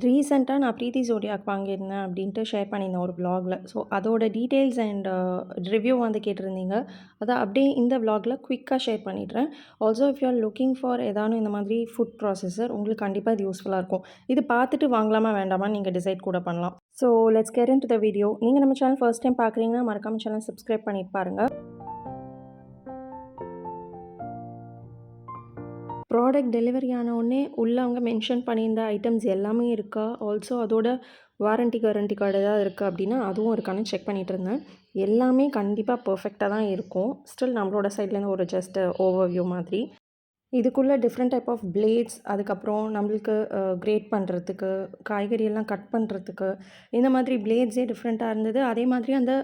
ரீசெண்டா நான் பிரீத்தி ஜோடியாக் வாங்கியிருந்தேன் அப்படின்ட்டு ஷேர் பண்ணியிருந்தேன் ஒரு விளாகில். ஸோ அதோட டீட்டெயில்ஸ் அண்ட் ரிவ்யூ வந்து கேட்டிருந்தீங்க. அதை அப்படியே இந்த விளாகில் குயிக்காக ஷேர் பண்ணிடுறேன். Also if you are looking for ஏதானும் இந்த மாதிரி ஃபுட் ப்ராசஸர் உங்களுக்கு கண்டிப்பாக இது யூஸ்ஃபுல்லாக இருக்கும். இது பார்த்துட்டு வாங்கலாமா வேண்டாமா நீங்கள் டிசைட் கூட பண்ணலாம். So let's get into the video. நீங்கள் நம்ம சேனல் ஃபர்ஸ்ட் டைம் பார்க்குறீங்கன்னா மறக்காம சேனல் சப்ஸ்கிரைப் பண்ணிட்டு பாருங்கள். ப்ராடக்ட் டெலிவரி ஆன உடனே உள்ளே அவங்க மென்ஷன் பண்ணியிருந்த ஐட்டம்ஸ் எல்லாமே இருக்கா, ஆல்சோ அதோட வாரண்டி கேரண்டி கார்டு ஏதாவது இருக்குது அப்படின்னா அதுவும் இருக்கான்னு செக் பண்ணிகிட்டு இருந்தேன். எல்லாமே கண்டிப்பாக பர்ஃபெக்டாக தான் இருக்கும். ஸ்டில் நம்மளோட சைட்லேருந்து ஒரு ஜஸ்ட் ஓவர்வியூ மாதிரி. இதுக்குள்ளே டிஃப்ரெண்ட் டைப் ஆஃப் பிளேட்ஸ், அதுக்கப்புறம் நம்மளுக்கு கிரேட் பண்ணுறதுக்கு, காய்கறியெல்லாம் கட் பண்ணுறதுக்கு, இந்த மாதிரி பிளேட்ஸே டிஃப்ரெண்ட்டாக இருந்தது. அதே மாதிரி அந்த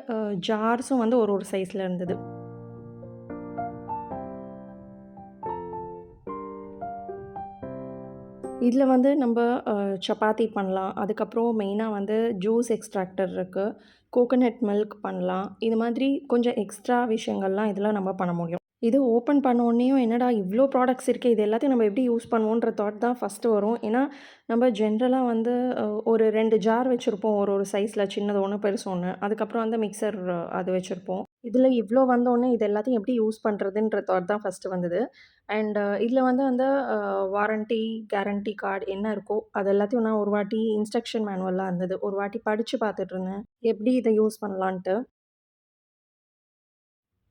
ஜார்ஸும் வந்து ஒரு ஒரு சைஸில் இருந்தது. இதில் வந்து நம்ம சப்பாத்தி பண்ணலாம். அதுக்கப்புறம் மெயினாக வந்து ஜூஸ் எக்ஸ்ட்ராக்டர் இருக்குது. கோகனட் மில்க் பண்ணலாம். இது மாதிரி கொஞ்சம் எக்ஸ்ட்ரா விஷயங்கள்லாம் இதில் நம்ம பண்ண முடியும். இது ஓப்பன் பண்ண உடனேயும் என்னடா இவ்வளோ ப்ராடக்ட்ஸ் இருக்கே, இது எல்லாத்தையும் நம்ம எப்படி யூஸ் பண்ணுவோன்ற தாட் தான் ஃபஸ்ட்டு வரும். ஏன்னா நம்ம ஜென்ரலாக வந்து ஒரு 2 ஜார் வச்சுருப்போம். ஒரு ஒரு சைஸில் சின்னது ஒன்று, பெருசு ஒன்று. அதுக்கப்புறம் வந்து மிக்சர் அது வச்சுருப்போம். இதில் இவ்வளோ வந்தோடனே இது எல்லாத்தையும் எப்படி யூஸ் பண்ணுறதுன்ற தாட் தான் ஃபஸ்ட்டு வந்தது. அண்ட் இதில் வந்து அந்த வாரண்டி, கேரண்டி கார்டு என்ன இருக்கோ அது எல்லாத்தையும் நான் ஒரு வாட்டி இன்ஸ்ட்ரக்ஷன் மேனுவல்லாம் இருந்தது. ஒரு வாட்டி படித்து பார்த்துட்ருந்தேன். எப்படி இதை யூஸ் பண்ணலான்ட்டு.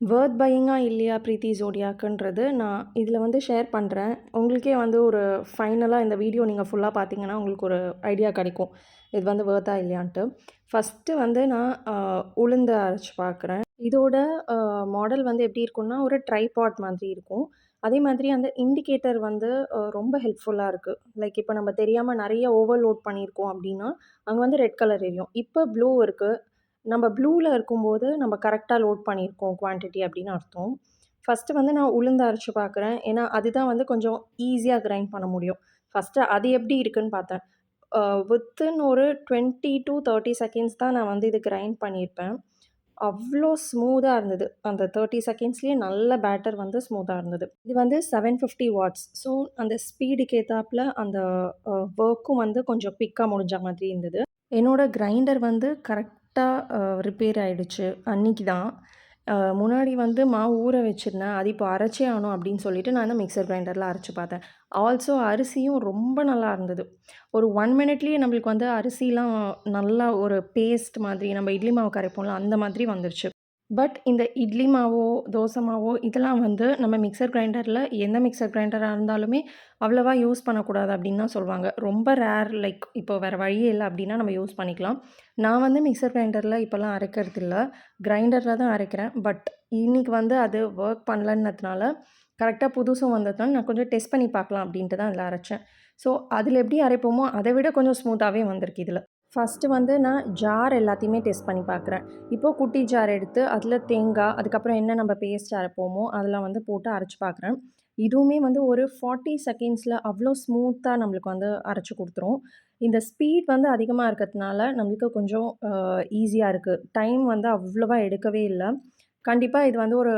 வொர்த் பையிங்கா இல்லையா பிரீத்தி ஜோடியாக்குன்றது நான் இதில் வந்து ஷேர் பண்ணுறேன். உங்களுக்கே வந்து ஒரு ஃபைனலாக இந்த வீடியோ நீங்கள் ஃபுல்லாக பார்த்தீங்கன்னா உங்களுக்கு ஒரு ஐடியா கிடைக்கும். இது வந்து வொர்த்தா இல்லையான்ட்டு. ஃபஸ்ட்டு வந்து நான் உளுந்து அரைச்சு பார்க்குறேன். இதோட மாடல் வந்து எப்படி இருக்கும்னா, ஒரு ட்ரைபாட் மாதிரி இருக்கும். அதே மாதிரி அந்த இண்டிகேட்டர் வந்து ரொம்ப ஹெல்ப்ஃபுல்லா இருக்கு. லைக் இப்போ நம்ம தெரியாம நெறைய ஓவர்லோட் பண்ணியிருக்கோம் அப்படின்னா, அங்க வந்து ரெட் கலர் எரியும். இப்போ ப்ளூ இருக்கு. நம்ம ப்ளூல இருக்கும்போது நம்ம கரெக்ட்டா லோட் பண்ணியிருக்கோம் குவான்டிட்டி அப்படின்னு அர்த்தம். ஃபஸ்ட்டு வந்து நான் உளுந்து அரைச்சு பார்க்குறேன். ஏன்னா, அதுதான் வந்து கொஞ்சம் ஈஸியா கிரைண்ட் பண்ண முடியும். ஃபஸ்ட்டு அது எப்படி இருக்குன்னு பார்த்தேன். அ வித்தின் ஒரு 20 டூ 30 செகண்ட்ஸ் தான் நான் வந்து இது கிரைண்ட் பண்ணியிருப்பேன். அவ்ளோ ஸ்மூத்தா இருந்தது. அந்த 30 செகண்ட்ஸ்லயே நல்ல பேட்டர் வந்து ஸ்மூத்தா இருந்தது. இது வந்து 750 வாட்ஸ். ஸோ அந்த ஸ்பீடுக்கு ஏத்தாப்புல அந்த வொர்க்கும் வந்து கொஞ்சம் குயிக்கா முடிஞ்ச மாதிரி இருந்தது. என்னோட கிரைண்டர் வந்து கரெக்ட்டா ரிப்பேர் ஆயிடுச்சு. அன்னைக்கு தான். முன்னாடி வந்து மாவு ஊற வச்சிருந்தேன். அது இப்போ அரைச்சே ஆகணும் அப்படின்னு சொல்லிட்டு நான் அந்த மிக்ஸர் கிரைண்டர்ல அரைச்சு பார்த்தேன். ஆல்சோ அரிசியும் ரொம்ப நல்லா இருந்தது. ஒரு 1 மினிட்லயே நம்மளுக்கு வந்து அரிசிலாம் நல்லா ஒரு பேஸ்ட் மாதிரி நம்ம இட்லி மாவு கரைப்போம்ல, அந்த மாதிரி வந்துருச்சு. பட் இந்த இட்லி மாவோ, தோசை மாவோ இதெல்லாம் வந்து நம்ம மிக்ஸர் கிரைண்டர்ல எந்த மிக்ஸர் கிரைண்டரா இருந்தாலுமே அவ்வளவா யூஸ் பண்ணக்கூடாது அப்படின்னு தான் சொல்வாங்க. ரொம்ப ரேர் லைக் இப்போ வேற வழியே இல்ல அப்படின்னா நம்ம யூஸ் பண்ணிக்கலாம். நான் வந்து மிக்ஸர் கிரைண்டர்ல இப்போலாம் அரைக்கிறதில்ல. கிரைண்டர்ல தான் அரைக்கிறேன். பட் இன்னைக்கு வந்து அது வொர்க் பண்ணலன்னதுனால கரெக்ட்டா புதுசும் வந்ததுனால நான் கொஞ்சம் டெஸ்ட் பண்ணி பார்க்கலாம் அப்படின்ட்டு தான் அதில அரைச்சேன். ஸோ அதில எப்படி அரைப்போமோ அதை விட கொஞ்சம் ஸ்மூத்தாவே வந்திருக்கு இதில. ஃபஸ்ட்டு வந்து நான் ஜார் எல்லாத்தையுமே டெஸ்ட் பண்ணி பார்க்குறேன். இப்போ குட்டி ஜார் எடுத்து அதில தேங்காய், அதுக்கப்புறம் என்ன நம்ம பேஸ்ட் அரைப்போமோ அதெல்லாம் வந்து போட்டு அரைச்சு பார்க்குறேன். இதுவுமே வந்து ஒரு 40 செகண்ட்ஸில் அவ்வளோ ஸ்மூத்தா நம்மளுக்கு வந்து அரைச்சு குடுத்துரும். இந்த ஸ்பீட் வந்து அதிகமா இருக்கிறதுனால நம்மளுக்கு கொஞ்சம் ஈஸியா இருக்கு. டைம் வந்து அவ்வளவா எடுக்கவே இல்ல. கண்டிப்பா இது வந்து ஒரு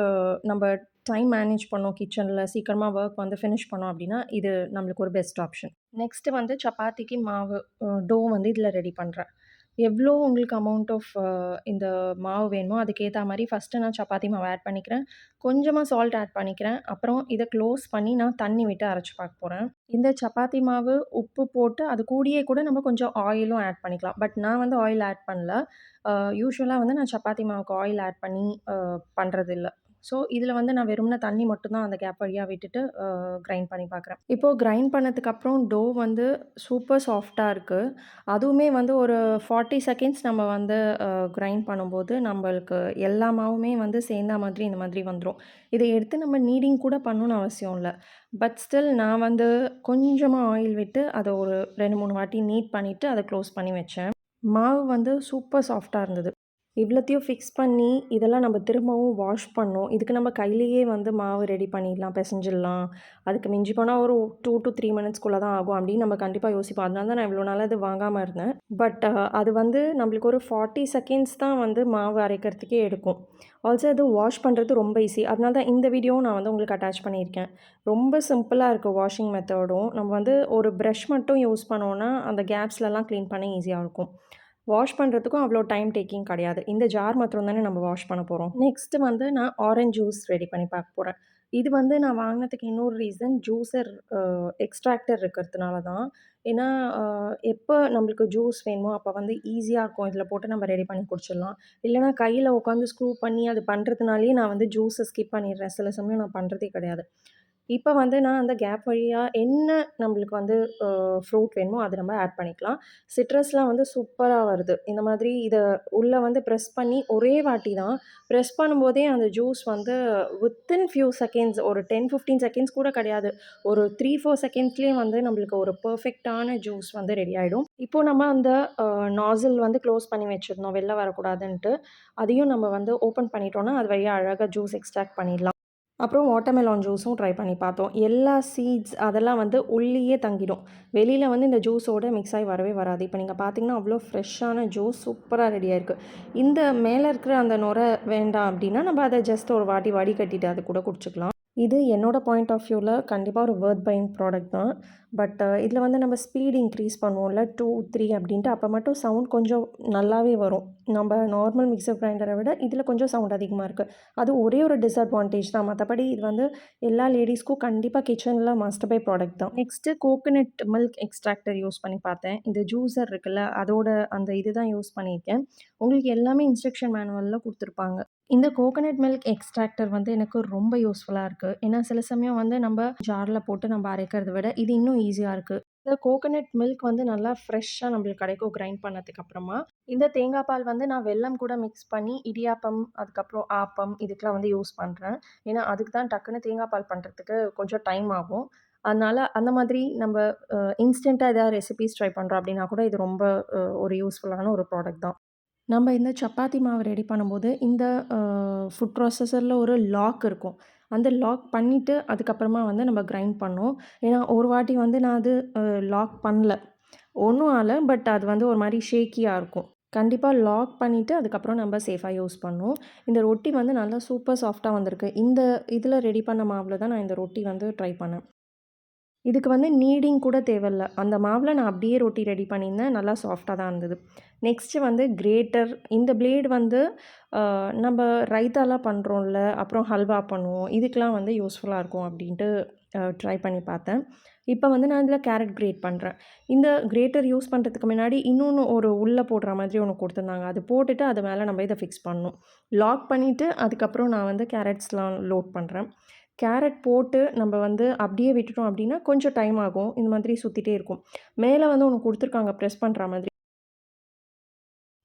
நம்ப டைம் மேனேஜ் பண்ணோம் கிச்சன்ல, சீக்கிரமா வொர்க் வந்து ஃபினிஷ் பண்ணோம் அப்டின்னா, இது நம்மளுக்கு ஒரு பெஸ்ட் ஆப்ஷன். நெக்ஸ்ட்டு வந்து சப்பாத்திக்கு மாவு டோ வந்து இதில ரெடி பண்றேன். எவ்ளோ உங்களுக்கு அமௌண்ட் ஆஃப் இந்த மாவு வேணுமோ, அதுக்கேத்தா மாரி ஃபஸ்ட்டு நான் சப்பாத்தி மாவு ஆட் பண்ணிக்கிறேன். கொஞ்சமா சால்ட் ஆட் பண்ணிக்கிறேன். அப்புறம் இத க்ளோஸ் பண்ணி நான் தண்ணி விட்டு அரைச்சு பார்க்க போறேன். இந்த சப்பாத்தி மாவு, உப்பு போட்டு அது கூடயே கூட நம்ம கொஞ்சம் ஆயிலும் ஆட் பண்ணிக்கலாம். பட் நான் வந்து ஆயில் ஆட் பண்ணல. யூசுவலா வந்து நான் சப்பாத்தி மாவுக்கு ஆயில் ஆட் பண்ணி பண்றதில்ல. ஸோ, இதில வந்து நான் வெறுமனே தண்ணி மட்டும் தான் அந்த கேப் வழியா விட்டுட்டு கிரைண்ட் பண்ணி பார்க்குறேன். இப்போ கிரைண்ட் பண்ணதுக்கப்புறம் டோ வந்து சூப்பர் சாஃப்ட்டா இருக்கு. அதுவுமே வந்து ஒரு 40 செகண்ட்ஸ் நம்ம வந்து கிரைண்ட் பண்ணும்போது நம்பளுக்கு எல்லா மாவுமே வந்து சேர்ந்தா மாதிரி இந்த மாதிரி வந்துரும். இத எடுத்து நம்ம நீடிங் கூட பண்ணணும்னு அவசியம் இல்ல. பட் ஸ்டில் நான் வந்து கொஞ்சமா ஆயில் விட்டு அத ஒரு 2, 3 வாட்டி நீட் பண்ணிட்டு அத க்ளோஸ் பண்ணி வச்சேன். மாவு வந்து சூப்பர் சாஃப்ட்டா இருந்தது. இவ்வளத்தையும் ஃபிக்ஸ் பண்ணி, இதெல்லாம் நம்ம திரும்பவும் வாஷ் பண்ணணும். இதுக்கு நம்ம கையிலேயே வந்து மாவு ரெடி பண்ணிடலாம், பெசஞ்சிடலாம். அதுக்கு மிஞ்சி போனா ஒரு 2 to 3 மினிட்ஸ்க்குள்ள தான் ஆகும் அப்படின்னு நம்ம கண்டிப்பா யோசிப்போம். அதனால தான் நான் இவ்வளோ நாளா இது வாங்காம இருந்தேன். பட் அது வந்து நம்மளுக்கு ஒரு 40 செகண்ட்ஸ் தான் வந்து மாவு அரைக்கிறதுக்கே எடுக்கும். ஆல்சோ அது வாஷ் பண்ணுறது ரொம்ப ஈஸி. அதனால தான் இந்த வீடியோவும் நான் வந்து உங்களுக்கு அட்டாச் பண்ணியிருக்கேன். ரொம்ப சிம்பிளா இருக்கு வாஷிங் மெத்தடும். நம்ம வந்து ஒரு பிரஷ் மட்டும் யூஸ் பண்ணோம்னா, அந்த கேப்ஸ்லலாம் க்ளீன் பண்ண ஈஸியா இருக்கும். வாஷ் பண்ணுறதுக்கும் அவ்வளோ டைம் டேக்கிங் கிடையாது. இந்த ஜார் மாத்திரம் தானே நம்ம வாஷ் பண்ண போறோம். நெக்ஸ்ட்டு வந்து நான் ஆரஞ்ச் ஜூஸ் ரெடி பண்ணி பார்க்க போறேன். இது வந்து நான் வாங்கினதுக்கு இன்னொரு ரீசன் ஜூஸர் எக்ஸ்ட்ராக்டர் இருக்கிறதுனால தான். ஏன்னா, அ எப்போ நம்மளுக்கு ஜூஸ் வேணுமோ, அப்போ வந்து ஈஸியா இருக்கும். இதில போட்டு நம்ம ரெடி பண்ணி குடிச்சிடலாம். இல்லைனா கையில உட்காந்து ஸ்க்ரூ பண்ணி அது பண்ணுறதுனாலேயே நான் வந்து ஜூஸை ஸ்கிப் பண்ணிடுறேன். சில சமயம் நான் பண்ணுறதே கிடையாது. இப்ப வந்து நான் அந்த கேப் வழியா என்ன நம்மளுக்கு வந்து ஃப்ரூட் வேணுமோ, அத நம்ம ஆட் பண்ணிக்கலாம். சிட்ரஸ்லாம் வந்து சூப்பரா வருது. இந்த மாதிரி இத உள்ள வந்து பிரஸ் பண்ணி ஒரே வாட்டி தான். பிரஸ் பண்ணும்போதே அந்த ஜூஸ் வந்து வித்தின் ஃபியூ செகண்ட்ஸ் ஒரு 10, 15 செகண்ட்ஸ் கூட கிடையாது. ஒரு 3, 4 செகண்ட்ஸ்லயே வந்து நம்மளுக்கு ஒரு பெர்ஃபெக்ட்டான ஜூஸ் வந்து ரெடி ஆயிடும். இப்போ நம்ம அந்த நாசில் வந்து க்ளோஸ் பண்ணி வச்சிருந்தோம், வெளில வரக்கூடாதுன்ட்டு. அதையும் நம்ம வந்து ஓப்பன் பண்ணிட்டோம்னா, அது வழியா அழகா ஜூஸ் எக்ஸ்ட்ராக்ட் பண்ணிடலாம். அப்புறம் வாட்டர்மெலான் ஜூஸும் ட்ரை பண்ணி பார்த்தோம். எல்லா சீட்ஸ் அதெல்லாம் வந்து உள்ளேயே தங்கிடும். வெளியில வந்து இந்த ஜூஸோட மிக்ஸ் ஆகி வரவே வராது. இப்போ நீங்க பார்த்தீங்கன்னா, அவ்வளோ ஃப்ரெஷ்ஷான ஜூஸ் சூப்பரா ரெடி ஆயிருக்கு. இந்த மேலே இருக்கிற அந்த நுரை வேண்டாம் அப்படின்னா, நம்ம அத ஜஸ்ட் ஒரு வாட்டி வடிகட்டிட்டு அது கூட குடிச்சுக்கலாம். இது என்னோட பாயிண்ட் ஆஃப் வியூல கண்டிப்பா ஒரு வொர்த் பையிங் ப்ராடக்ட் தான். பட் இதில வந்து நம்ம ஸ்பீட் இன்க்ரீஸ் பண்ணுவோம்ல 2, 3 அப்படின்ட்டு அப்போ மட்டும் சவுண்ட் கொஞ்சம் நல்லாவே வரும். நம்ம நார்மல் மிக்ஸர் கிரைண்டரை விட இதில கொஞ்சம் சவுண்ட் அதிகமா இருக்கு. அது ஒரே ஒரு டிஸ்அட்வான்டேஜ் தான். மத்தபடி இது வந்து எல்லா லேடீஸ்க்கும் கண்டிப்பா கிச்சன்ல மஸ்ட் பை ப்ராடக்ட் தான். Next coconut milk extractor use பண்ணி பார்த்தேன். இந்த ஜூஸர் இருக்குல்ல, அதோட அந்த இதுதான் யூஸ் பண்ணியிருக்கேன். உங்களுக்கு எல்லாமே இன்ஸ்ட்ரக்ஷன் மேனுவல்ல குடுத்துருப்பாங்க. இந்த கோகனட் மில்க் எக்ஸ்ட்ராக்டர் வந்து எனக்கு ரொம்ப யூஸ்ஃபுல்லா இருக்கு. ஏன்னா, சில சமயம் வந்து நம்ப ஜார்ல போட்டு நம்ப அரைக்கிறத விட, இது இன்னும் ஈஸியா இருக்கு. இந்த கோகனட் மில்க் வந்து நல்லா ஃப்ரெஷ்ஷா நம்மளுக்கு கிடைக்கும் கிரைண்ட் பண்ணதுக்கு அப்புறமா. இந்த தேங்காய் பால் வந்து நான் வெல்லம் கூட மிக்ஸ் பண்ணி இடியாப்பம், அதுக்கப்புறம் ஆப்பம் இதுக்கெல்லாம் வந்து யூஸ் பண்றேன். ஏன்னா, அதுக்கு தான் டக்குனு தேங்காய் பால் பண்றதுக்கு கொஞ்சம் டைம் ஆகும். அதனால அந்த மாதிரி நம்ப இன்ஸ்டன்ட்டா ஏதாவது ரெசிபீஸ் ட்ரை பண்றோம் அப்படின்னா கூட இது ரொம்ப ஒரு யூஸ்ஃபுல்லான ஒரு ப்ராடக்ட் தான். நம்ம இந்த சப்பாத்தி மாவு ரெடி பண்ணும்போது, இந்த ஃபுட் ப்ராசஸர்ல ஒரு லாக் இருக்கும். அந்த லாக் பண்ணிட்டு, அதுக்கப்புறமா வந்து நம்ம கிரைண்ட் பண்ணணும். ஏன்னா, ஒரு வாட்டி வந்து நான் அது லாக் பண்ணல. ஒண்ணும் ஆகல. பட் அது வந்து ஒரு மாரி ஷேக்கியா இருக்கும். கண்டிப்பா லாக் பண்ணிட்டு, அதுக்கப்புறம் நம்ம சேஃபா யூஸ் பண்ணணும். இந்த ரொட்டி வந்து நல்லா சூப்பர் சாஃப்ட்டா வந்திருக்கு. இந்த இதில ரெடி பண்ண மாவுல தான் நான் இந்த ரொட்டி வந்து ட்ரை பண்ணேன். இதுக்கு வந்து நீடிங் கூட தேவையில்ல. அந்த மாவுல நான் அப்படியே ரொட்டி ரெடி பண்ணியிருந்தேன். நல்லா சாஃப்ட்டா தான் இருந்தது. நெக்ஸ்ட்டு வந்து கிரேட்டர். இந்த பிளேடு வந்து நம்ப ரைத்தாலாம் பண்றோம்ல, அப்புறம் ஹல்வா பண்ணுவோம். இதுக்கெலாம் வந்து யூஸ்ஃபுல்லா இருக்கும் அப்படின்ட்டு ட்ரை பண்ணி பார்த்தேன். இப்ப வந்து நான் இதில கேரட் கிரேட் பண்றேன். இந்த கிரேட்டர் யூஸ் பண்றதுக்கு முன்னாடி இன்னொன்னு ஒரு உள்ள போடுற மாதிரி ஒண்ணு குடுத்துருந்தாங்க. அது போட்டுட்டு அது மேல நம்ம இத ஃபிக்ஸ் பண்ணணும். லாக் பண்ணிட்டு அதுக்கப்புறம் நான் வந்து கேரட்ஸ்லாம் லோட் பண்றேன். கேரட் போட்டு நம்ம வந்து அப்படியே விட்டுட்டோம் அப்படின்னா, கொஞ்சம் டைம் ஆகும். இந்த மாதிரி சுத்திட்டே இருக்கும். மேல வந்து ஒண்ணு குடுத்துருக்காங்க பிரஸ் பண்ற மாதிரி.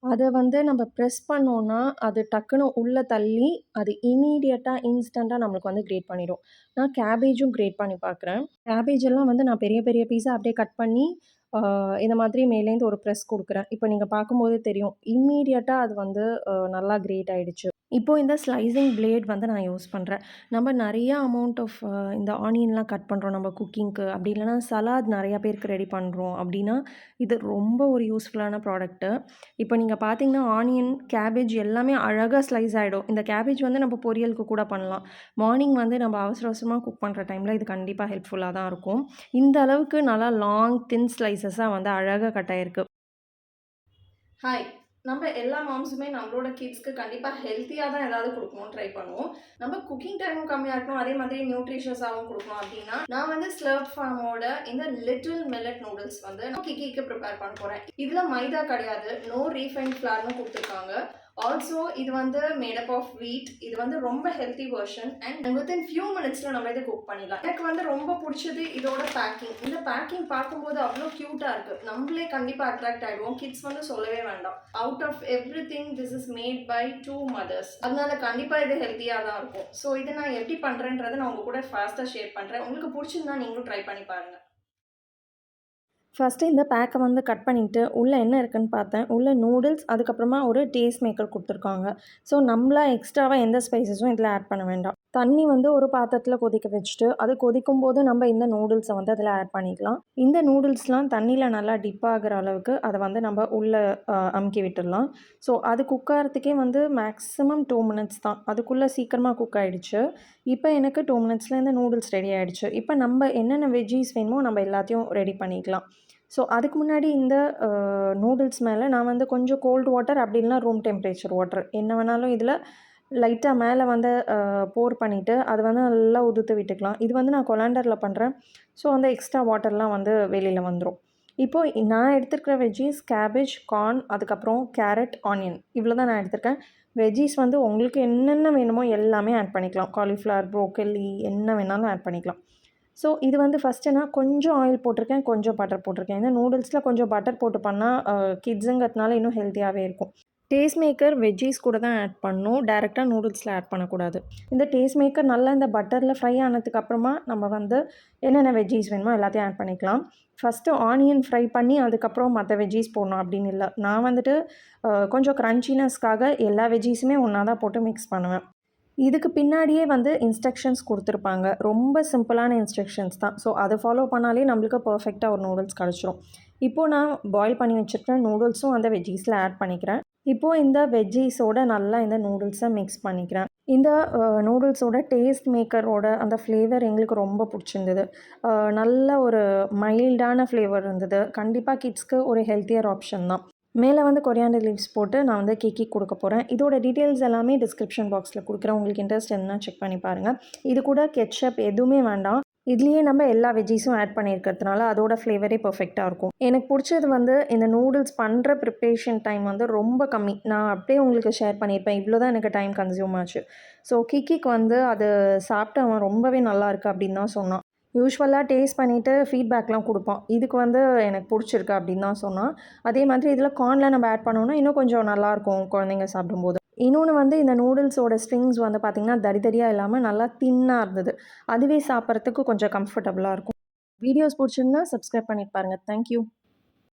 அத வந்து நம்ம பிரஸ் பண்ணோம்னா, அது டக்குனு உள்ள தள்ளி, அது இம்மீடியட்டா, இன்ஸ்டன்ட்டா நம்மளுக்கு வந்து கிரேட் பண்ணிடும். நான் கேபேஜும் கிரேட் பண்ணி பார்க்குறேன். கேபேஜ் எல்லாம் வந்து நான் பெரிய பெரிய பீஸா அப்படியே கட் பண்ணி, ஆ இந்த மாதிரி மேலேருந்து ஒரு பிரஸ் குடுக்குறேன். இப்ப நீங்க பார்க்கும்போதே தெரியும். இம்மீடியட்டா அது வந்து நல்லா கிரேட் ஆயிடுச்சு. இப்போ இந்த ஸ்லைசிங் பிளேட் வந்து நான் யூஸ் பண்றேன். நம்ம நெறைய அமௌண்ட் ஆஃப் இந்த ஆனியன்லாம் கட் பண்றோம் நம்ம குக்கிங்க்கு. அப்படி இல்லன்னா சலாட் நெறைய பேருக்கு ரெடி பண்றோம் அப்படின்னா, இது ரொம்ப ஒரு யூஸ்ஃபுல்லான ப்ராடக்ட்டு. இப்போ நீங்க பார்த்தீங்கன்னா, ஆனியன், கேபேஜ் எல்லாமே அழகா ஸ்லைஸ் ஆயிடும். இந்த கேபேஜ் வந்து நம்ம பொரியலுக்கு கூட பண்ணலாம். மார்னிங் வந்து நம்ம அவசர அவசரமா குக் பண்ற டைம்ல இது கண்டிப்பா ஹெல்ப்ஃபுல்லா தான் இருக்கும். இந்த அளவுக்கு நல்லா லாங், தின் ஸ்லைசஸா வந்து அழகா கட் ஆயிருக்கு. ஹாய். நம்ம எல்லா மாம்ஸுமே நம்மளோட கிட்ஸ்க்கு கண்டிப்பா ஹெல்த்தியா தான் ஏதாவது குடுக்கணும்னு ட்ரை பண்ணுவோம். நம்ம குக்கிங் டைமும் கம்மியா இருக்கணும். அதே மாதிரி நியூட்ரிஷியஸாவும் குடுக்கணும் அப்டின்னா, நான் வந்து ஸ்லர்ப் ஃபார்மோட இந்த லிட்டில் மில்லட் நூடுல்ஸ் வந்து நான் கிக்கிக்கு ப்ரிப்பேர் பண்ண போறேன். இதுல மைதா கிடையாது. நோ ரீஃபைண்ட் ஃப்ளார்னு குடுத்துருக்காங்க. ஆல்சோ இது வந்து மேட் அப் ஆஃப் வீட். இது வந்து ரொம்ப healthy version and within few மினிட்ஸ்ல நம்ம இதை குக் பண்ணிடலாம். எனக்கு வந்து ரொம்ப பிடிச்சது இதோட பேக்கிங். இந்த பேக்கிங் பார்க்கும்போது அவ்வளோ கியூட்டா இருக்கு. நம்மளே கண்டிப்பா அட்ராக்ட் ஆயிடுவோம். கிட்ஸ் வந்து சொல்லவே வேண்டாம். Out of everything this is made by 2 mothers. அதனால கண்டிப்பா இது ஹெல்த்தியா தான் இருக்கும். ஸோ இதை நான் எப்படி பண்றேன்றதை நான் உங்க கூட ஃபாஸ்டா ஷேர் பண்றேன். உங்களுக்கு பிடிச்சிருந்தா நீங்களும் ட்ரை பண்ணி பாருங்க. ஃபஸ்ட்டு இந்த பேக்கை வந்து கட் பண்ணிவிட்டு உள்ளே என்ன இருக்குன்னு பார்த்தேன். உள்ளே நூடுல்ஸ், அதுக்கப்புறமா ஒரு டேஸ்ட் மேக்கர் குடுத்துருக்காங்க. ஸோ நம்மளா எக்ஸ்ட்ராவா எந்த ஸ்பைசஸும் இதில ஆட் பண்ண வேண்டாம். தண்ணி வந்து ஒரு பாத்திரத்தில கொதிக்க வச்சுட்டு, அது கொதிக்கும்போது நம்ம இந்த நூடுல்ஸை வந்து அதில ஆட் பண்ணிக்கலாம். இந்த நூடுல்ஸ்லாம் தண்ணியில நல்லா டிப் ஆகுற அளவுக்கு அத வந்து நம்ம உள்ள அமுக்கி விட்டுடலாம். ஸோ அது குக் ஆகுறதுக்கே வந்து மேக்ஸிமம் 2 மினிட்ஸ் தான். அதுக்குள்ளே சீக்கிரமா குக் ஆயிடுச்சு. இப்போ எனக்கு 2 மினிட்ஸ்ல இந்த நூடுல்ஸ் ரெடி ஆயிடுச்சு. இப்போ நம்ம என்னென்ன வெஜ்ஜீஸ் வேணுமோ நம்ம எல்லாத்தையும் ரெடி பண்ணிக்கலாம். ஸோ அதுக்கு முன்னாடி இந்த நூடுல்ஸ் மேலே நான் வந்து கொஞ்சம் கோல்டு வாட்டர் அப்படி இல்லைனா ரூம் டெம்பரேச்சர் வாட்டர் என்ன வேணாலும் இதில் லைட்டாக மேலே வந்து போர் பண்ணிவிட்டு அது வந்து நல்லா உதுத்து விட்டுக்கலாம். இது வந்து நான் கொலாண்டரில் பண்ணுறேன். ஸோ அந்த எக்ஸ்ட்ரா வாட்டர்லாம் வந்து வெளியில் வந்துடும். இப்போது நான் எடுத்துருக்கிற வெஜ்ஜீஸ் கேபேஜ், கார்ன், அதுக்கப்புறம் கேரட், ஆனியன் இவ்வளோ தான் நான் எடுத்திருக்கேன். வெஜ்ஜீஸ் வந்து உங்களுக்கு என்னென்ன வேணுமோ எல்லாமே ஆட் பண்ணிக்கலாம். காலிஃப்ளவர், ப்ரோக்கோலி என்ன வேணாலும் ஆட் பண்ணிக்கலாம். ஸோ இது வந்து ஃபஸ்ட்டு நான் கொஞ்சம் ஆயில் போட்டிருக்கேன், கொஞ்சம் பட்டர் போட்டிருக்கேன். ஏன்னா நூடுல்ஸில் கொஞ்சம் பட்டர் போட்டு பண்ணால் கிட்ஸுங்கிறதுனால இன்னும் ஹெல்த்தியாகவே இருக்கும். டேஸ்ட் மேக்கர் வெஜ்ஜீஸ் கூட தான் ஆட் பண்ணணும். டைரெக்டாக நூடுல்ஸில் ஆட் பண்ணக்கூடாது. இந்த டேஸ்ட் மேக்கர் நல்லா இந்த பட்டரில் ஃப்ரை ஆனதுக்கப்புறமா நம்ம வந்து என்னென்ன வெஜ்ஜீஸ் வேணுமோ எல்லாத்தையும் ஆட் பண்ணிக்கலாம். ஃபஸ்ட்டு ஆனியன் ஃப்ரை பண்ணி அதுக்கப்புறம் மற்ற வெஜ்ஜீஸ் போடணும் அப்படின்னு இல்லை. நான் வந்துட்டு கொஞ்சம் க்ரன்ச்சினஸ்க்காக எல்லா வெஜ்ஜீஸுமே ஒன்றா தான் போட்டு மிக்ஸ் பண்ணுவேன். இதுக்கு பின்னாடியே வந்து இன்ஸ்ட்ரக்ஷன்ஸ் குடுத்துருப்பாங்க. ரொம்ப சிம்பிளான இன்ஸ்ட்ரக்ஷன்ஸ் தான். ஸோ அத ஃபாலோ பண்ணாலே நம்மளுக்கு பெர்ஃபெக்ட்டா ஒரு நூடுல்ஸ் கெடைச்சிரும். இப்போ நான் பாயில் பண்ணி வச்சிருக்கிற நூடுல்ஸும் அந்த வெஜ்ஜீஸில் ஆட் பண்ணிக்கிறேன். இப்போ இந்த வெஜ்ஜீஸோட நல்லா இந்த நூடுல்ஸை மிக்ஸ் பண்ணிக்கிறேன். இந்த நூடுல்ஸோட டேஸ்ட் மேக்கரோட அந்த ஃப்ளேவர் எங்களுக்கு ரொம்ப பிடிச்சிருந்தது. நல்ல ஒரு மைல்டான ஃப்ளேவர் இருந்தது. கண்டிப்பாக கிட்ஸ்க்கு ஒரு ஹெல்த்தியர் ஆப்ஷன் தான். மேலே வந்து கொரியாண்டர் லீவ்ஸ் போட்டு நான் வந்து கேக்கி கொடுக்க போகிறேன். இதோட டீட்டெயில்ஸ் எல்லாமே டிஸ்கிரிப்ஷன் பாக்ஸில் கொடுக்குறேன். உங்களுக்கு இன்ட்ரெஸ்ட் இருந்தா செக் பண்ணி பாருங்கள். இது கூட கெட்சப் எதுவுமே வேண்டாம். இதுலேயே நம்ம எல்லா வெஜ்ஜீஸும் ஆட் பண்ணியிருக்கிறதுனால அதோட ஃப்ளேவரே பெர்ஃபெக்ட்டாக இருக்கும். எனக்கு பிடிச்சது வந்து இந்த நூடுல்ஸ் பண்ணுற ப்ரிப்ரேஷன் டைம் வந்து ரொம்ப கம்மி. நான் அப்படியே உங்களுக்கு ஷேர் பண்ணியிருப்பேன். இவ்வளோ தான் எனக்கு டைம் கன்சியூம் ஆச்சு. ஸோ கிக்கிக்கு வந்து அது சாப்பிட்டு அவன் ரொம்பவே நல்லாயிருக்கு அப்படின்னு தான் சொன்னான். யூசுவலாக டேஸ்ட் பண்ணிவிட்டு ஃபீட்பேக்லாம் கொடுப்பான். இதுக்கு வந்து எனக்கு பிடிச்சிருக்கு அப்படின்னு தான் சொன்னான். அதே மாதிரி இதில் கார்ன்லாம் நம்ம ஆட் பண்ணோம்னா இன்னும் கொஞ்சம் நல்லாயிருக்கும் குழந்தைங்க சாப்பிடும்போது. இன்னொன்று வந்து இந்த நூடுல்ஸோட ஸ்ட்ரிங்ஸ் வந்து பார்த்திங்கன்னா தடிதடியாக இல்லாமல் நல்லா தின்னாக இருந்தது. அதுவே சாப்பிட்றதுக்கு கொஞ்சம் கம்ஃபர்டபுளாக இருக்கும். வீடியோஸ் பிடிச்சிருந்தா சப்ஸ்கிரைப் பண்ணிட்டு பாருங்கள். தேங்க்யூ.